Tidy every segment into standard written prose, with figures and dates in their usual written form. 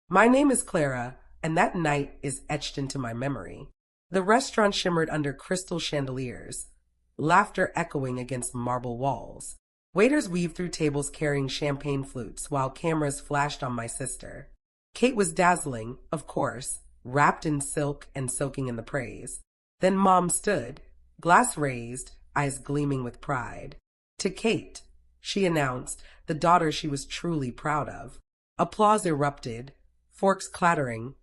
My name is Clara, and that night is etched into my memory. The restaurant shimmered under crystal chandeliers, laughter echoing against marble walls. Waiters weaved through tables carrying champagne flutes while cameras flashed on my sister. Kate was dazzling, of course, wrapped in silk and soaking in the praise. Then Mom stood, glass raised, eyes gleaming with pride. To Kate, she announced, the daughter she was truly proud of. Applause erupted, forks clattering,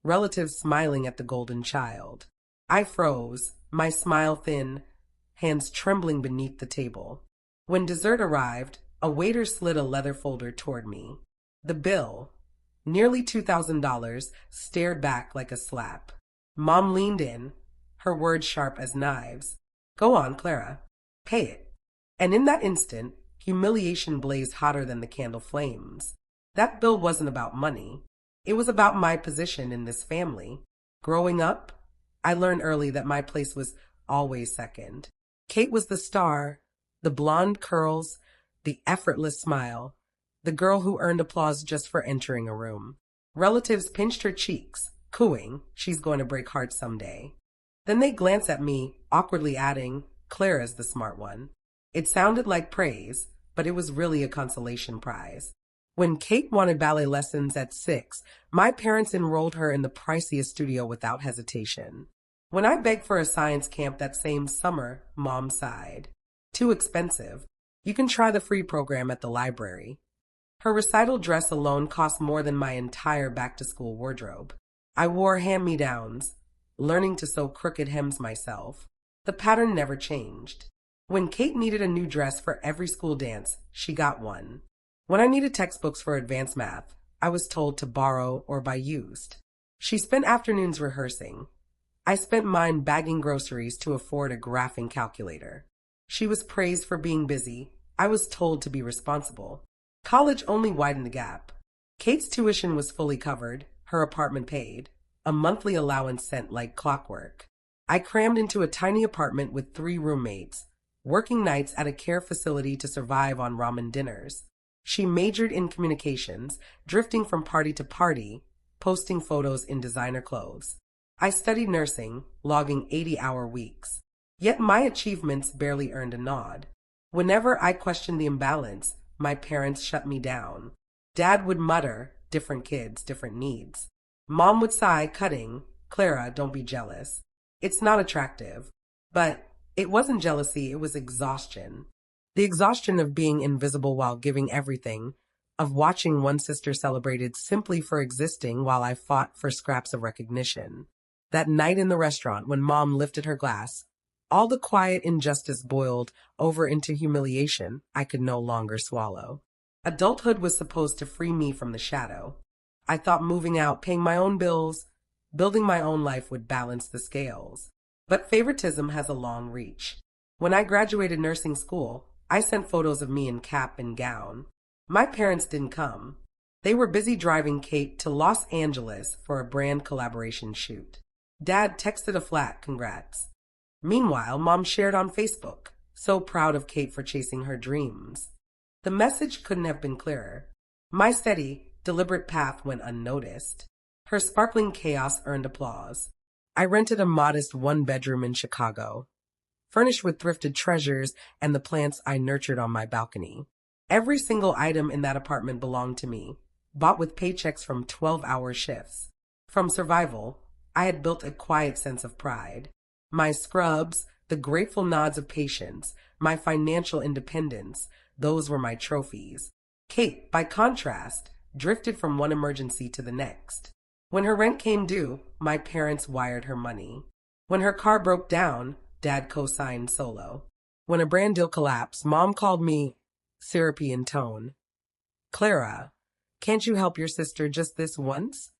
relatives smiling at the golden child. I froze, my smile thin, hands trembling beneath the table. When dessert arrived, a waiter slid a leather folder toward me. The bill, nearly $2,000, stared back like a slap. Mom leaned in, her words sharp as knives. Go on, Clara. Pay it. And in that instant, humiliation blazed hotter than the candle flames. That bill wasn't about money. It was about my position in this family. Growing up, I learned early that my place was always second. Kate was the star, the blonde curls, the effortless smile, the girl who earned applause just for entering a room. Relatives pinched her cheeks, cooing, she's going to break hearts someday. Then they glanced at me, awkwardly adding, Clara's the smart one. It sounded like praise, but it was really a consolation prize. When Kate wanted ballet lessons at 6, my parents enrolled her in the priciest studio without hesitation. When I begged for a science camp that same summer, Mom sighed. Too expensive. You can try the free program at the library. Her recital dress alone cost more than my entire back-to-school wardrobe. I wore hand-me-downs, learning to sew crooked hems myself. The pattern never changed. When Kate needed a new dress for every school dance, she got one. When I needed textbooks for advanced math, I was told to borrow or buy used. She spent afternoons rehearsing. I spent mine bagging groceries to afford a graphing calculator. She was praised for being busy. I was told to be responsible. College only widened the gap. Kate's tuition was fully covered, her apartment paid, a monthly allowance sent like clockwork. I crammed into a tiny apartment with 3 roommates, working nights at a care facility to survive on ramen dinners. She majored in communications, drifting from party to party, posting photos in designer clothes. I studied nursing, logging 80-hour weeks. Yet my achievements barely earned a nod. Whenever I questioned the imbalance, my parents shut me down. Dad would mutter, different kids, different needs. Mom would sigh, cutting, Clara, don't be jealous. It's not attractive. But it wasn't jealousy, it was exhaustion. The exhaustion of being invisible while giving everything, of watching one sister celebrated simply for existing while I fought for scraps of recognition. That night in the restaurant when Mom lifted her glass, all the quiet injustice boiled over into humiliation I could no longer swallow. Adulthood was supposed to free me from the shadow. I thought moving out, paying my own bills, building my own life would balance the scales. But favoritism has a long reach. When I graduated nursing school, I sent photos of me in cap and gown. My parents didn't come. They were busy driving Kate to Los Angeles for a brand collaboration shoot. Dad texted a flat congrats. Meanwhile, Mom shared on Facebook, so proud of Kate for chasing her dreams. The message couldn't have been clearer. My steady, deliberate path went unnoticed. Her sparkling chaos earned applause. I rented a modest 1-bedroom in Chicago, furnished with thrifted treasures and the plants I nurtured on my balcony. Every single item in that apartment belonged to me, bought with paychecks from 12-hour shifts. From survival, I had built a quiet sense of pride. My scrubs, the grateful nods of patience, my financial independence, those were my trophies. Kate, by contrast, drifted from one emergency to the next. When her rent came due, my parents wired her money. When her car broke down, Dad co-signed solo. When a brand deal collapsed, Mom called me syrupy in tone. Clara, can't you help your sister just this once?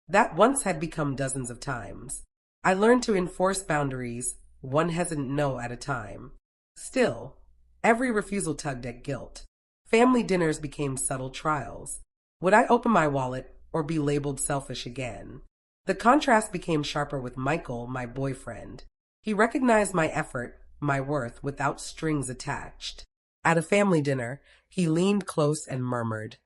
That once had become dozens of times. I learned to enforce boundaries, one hesitant no at a time. Still, every refusal tugged at guilt. Family dinners became subtle trials. Would I open my wallet or be labeled selfish again? The contrast became sharper with Michael, my boyfriend. He recognized my effort, my worth, without strings attached. At a family dinner, he leaned close and murmured,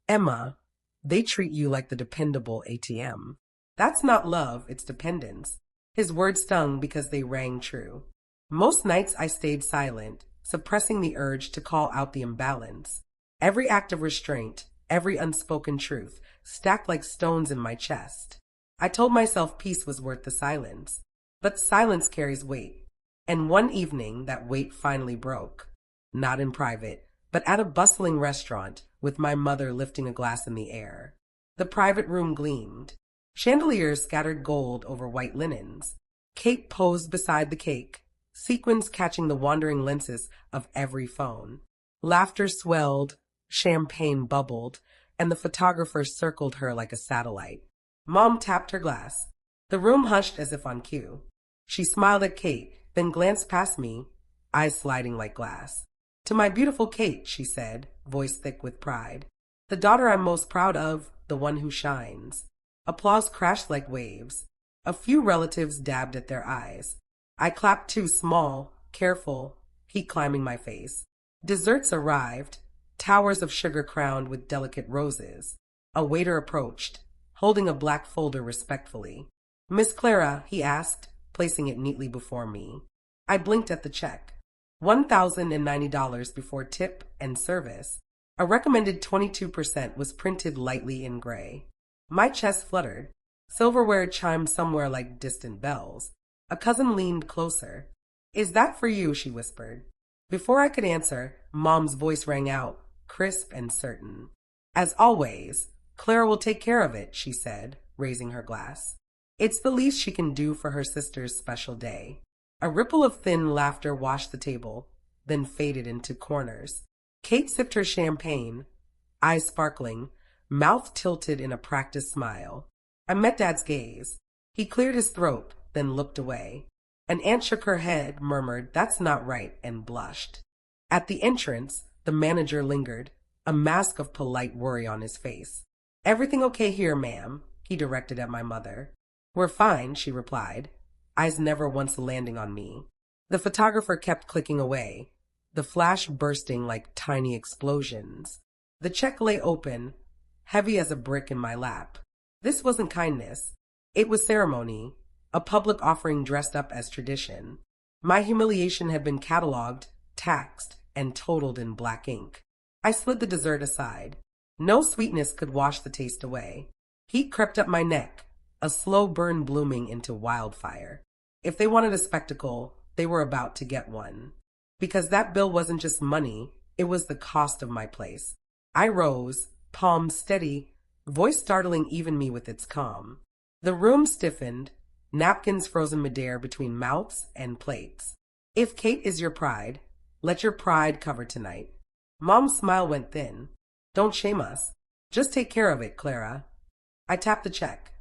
Emma, They treat you like the dependable ATM. That's not love, it's dependence. His words stung because they rang true. Most nights I stayed silent, suppressing the urge to call out the imbalance. Every act of restraint, every unspoken truth, stacked like stones in my chest. I told myself peace was worth the silence. But silence carries weight. And one evening, that weight finally broke. Not in private, but at a bustling restaurant, with my mother lifting a glass in the air. The private room gleamed. Chandeliers scattered gold over white linens. Kate posed beside the cake, sequins catching the wandering lenses of every phone. Laughter swelled, champagne bubbled, and the photographer circled her like a satellite. Mom tapped her glass. The room hushed as if on cue. She smiled at Kate, then glanced past me, eyes sliding like glass. "To my beautiful Kate," she said, voice thick with pride. "The daughter I'm most proud of, the one who shines." Applause crashed like waves. A few relatives dabbed at their eyes. I clapped too, small, careful, heat climbing my face. Desserts arrived, towers of sugar crowned with delicate roses. A waiter approached, holding a black folder respectfully. "Miss Clara," he asked, placing it neatly before me. I blinked at the check. $1,090 before tip and service. A recommended 22% was printed lightly in gray. My chest fluttered. Silverware chimed somewhere like distant bells. A cousin leaned closer. "Is that for you?" she whispered. Before I could answer, Mom's voice rang out, crisp and certain. "As always, Clara will take care of it," she said, raising her glass. It's the least she can do for her sister's special day. A ripple of thin laughter washed the table, then faded into corners. Kate sipped her champagne, eyes sparkling, mouth tilted in a practiced smile. I met Dad's gaze. He cleared his throat, then looked away. An aunt shook her head, murmured, "That's not right," and blushed. At the entrance, the manager lingered, a mask of polite worry on his face. "Everything okay here, ma'am?" he directed at my mother. "We're fine," she replied, eyes never once landing on me. The photographer kept clicking away, the flash bursting like tiny explosions. The check lay open, heavy as a brick in my lap. This wasn't kindness. It was ceremony, a public offering dressed up as tradition. My humiliation had been cataloged, taxed, and totaled in black ink. I slid the dessert aside. No sweetness could wash the taste away. Heat crept up my neck, a slow burn blooming into wildfire. If they wanted a spectacle, they were about to get one. Because that bill wasn't just money, it was the cost of my place. I rose, palms steady, voice startling even me with its calm. The room stiffened, napkins frozen midair between mouths and plates. "If Kate is your pride, let your pride cover tonight." Mom's smile went thin. "Don't shame us. Just take care of it, Clara." I tapped the check.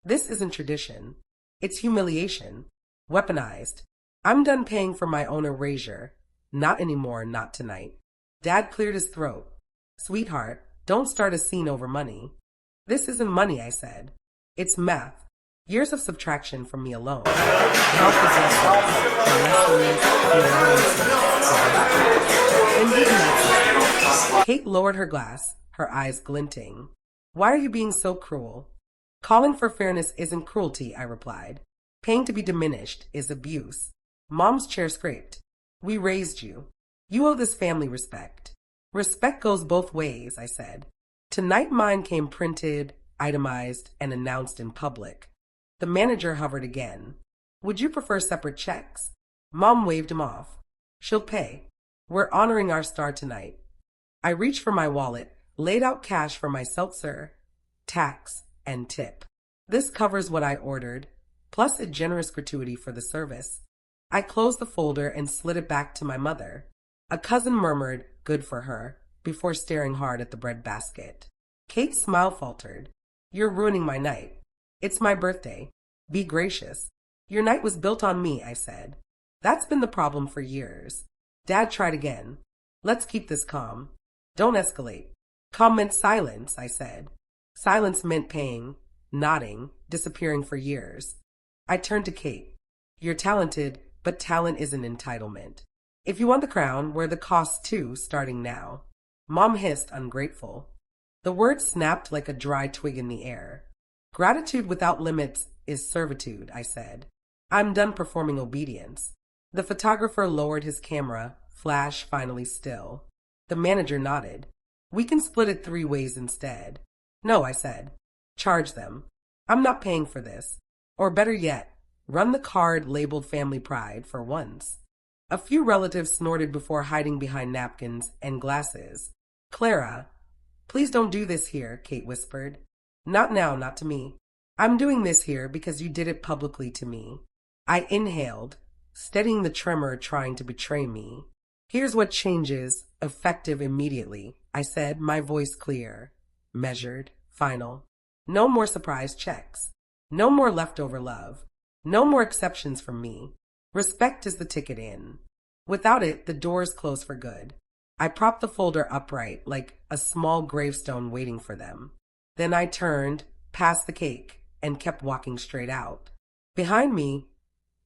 This isn't tradition. It's humiliation. Weaponized. I'm done paying for my own erasure. Not anymore, not tonight. Dad cleared his throat. "Sweetheart, don't start a scene over money." "This isn't money," I said. "It's math. Years of subtraction from me alone." Kate lowered her glass, her eyes glinting. "Why are you being so cruel?" "Calling for fairness isn't cruelty," I replied. "Paying to be diminished is abuse." Mom's chair scraped. "We raised you. You owe this family respect." "Respect goes both ways," I said. Tonight mine came printed, itemized, and announced in public. The manager hovered again. "Would you prefer separate checks?" Mom waved him off. "She'll pay. We're honoring our star tonight." I reached for my wallet, laid out cash for my seltzer, tax, and tip. This covers what I ordered, plus a generous gratuity for the service. I closed the folder and slid it back to my mother. A cousin murmured, "Good for her," before staring hard at the bread basket. Kate's smile faltered. "You're ruining my night." "It's my birthday. Be gracious." "Your night was built on me," I said. "That's been the problem for years." Dad tried again. "Let's keep this calm. Don't escalate." "Calm meant silence," I said. Silence meant paying, nodding, disappearing for years. I turned to Kate. "You're talented, but talent isn't entitlement. If you want the crown, wear the cost too, starting now." Mom hissed, ungrateful. The word snapped like a dry twig in the air. Gratitude without limits is servitude, I said. I'm done performing obedience. The photographer lowered his camera, flash finally still. The manager nodded. We can split it 3 ways instead. No, I said. Charge them. I'm not paying for this. Or better yet, run the card labeled Family Pride for once. A few relatives snorted before hiding behind napkins and glasses. Clara, please don't do this here, Kate whispered. Not now, not to me. I'm doing this here because you did it publicly to me. I inhaled, steadying the tremor trying to betray me. Here's what changes, effective immediately, I said, my voice clear, measured, final. No more surprise checks. No more leftover love. No more exceptions from me. Respect is the ticket in. Without it, the doors close for good. I propped the folder upright like a small gravestone waiting for them. Then I turned, passed the cake, and kept walking straight out. Behind me,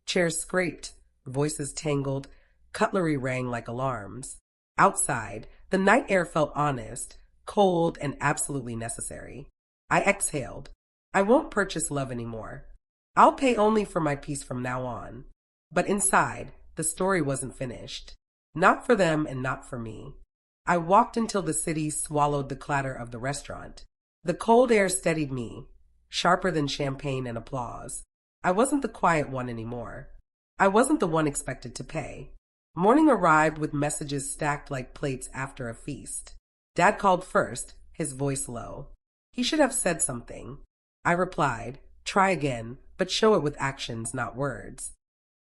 chairs scraped, voices tangled, cutlery rang like alarms. Outside, the night air felt honest, cold, and absolutely necessary. I exhaled. I won't purchase love anymore. I'll pay only for my peace from now on. But inside, the story wasn't finished. Not for them and not for me. I walked until the city swallowed the clatter of the restaurant. The cold air steadied me, sharper than champagne and applause. I wasn't the quiet one anymore. I wasn't the one expected to pay. Morning arrived with messages stacked like plates after a feast. Dad called first, his voice low. He should have said something. I replied, try again, but show it with actions, not words.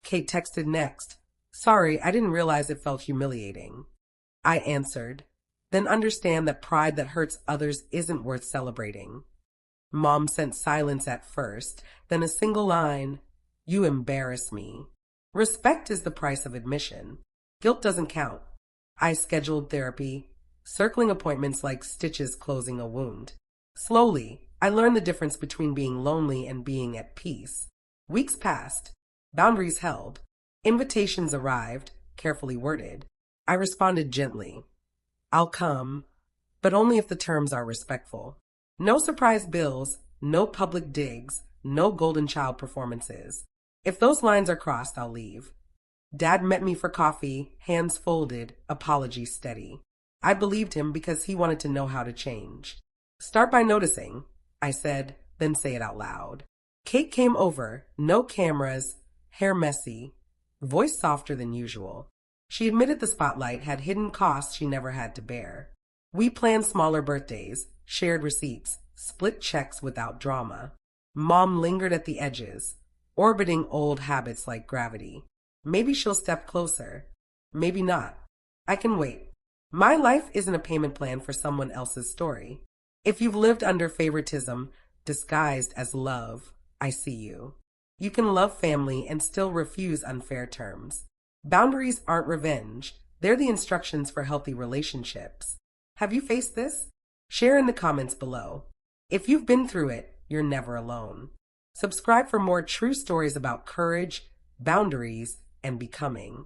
Kate texted next. Sorry, I didn't realize it felt humiliating. I answered, then understand that pride that hurts others isn't worth celebrating. Mom sent silence at first, then a single line, you embarrass me. Respect is the price of admission. Guilt doesn't count. I scheduled therapy, circling appointments like stitches closing a wound. Slowly, I learned the difference between being lonely and being at peace. Weeks passed. Boundaries held. Invitations arrived, carefully worded. I responded gently. I'll come, but only if the terms are respectful. No surprise bills, no public digs, no golden child performances. If those lines are crossed, I'll leave. Dad met me for coffee, hands folded, apology steady. I believed him because he wanted to know how to change. Start by noticing, I said, then say it out loud. Kate came over, no cameras, hair messy, voice softer than usual. She admitted the spotlight had hidden costs she never had to bear. We planned smaller birthdays, shared receipts, split checks without drama. Mom lingered at the edges, orbiting old habits like gravity. Maybe she'll step closer. Maybe not. I can wait. My life isn't a payment plan for someone else's story. If you've lived under favoritism, disguised as love, I see you. You can love family and still refuse unfair terms. Boundaries aren't revenge. They're the instructions for healthy relationships. Have you faced this? Share in the comments below. If you've been through it, you're never alone. Subscribe for more true stories about courage, boundaries, and becoming.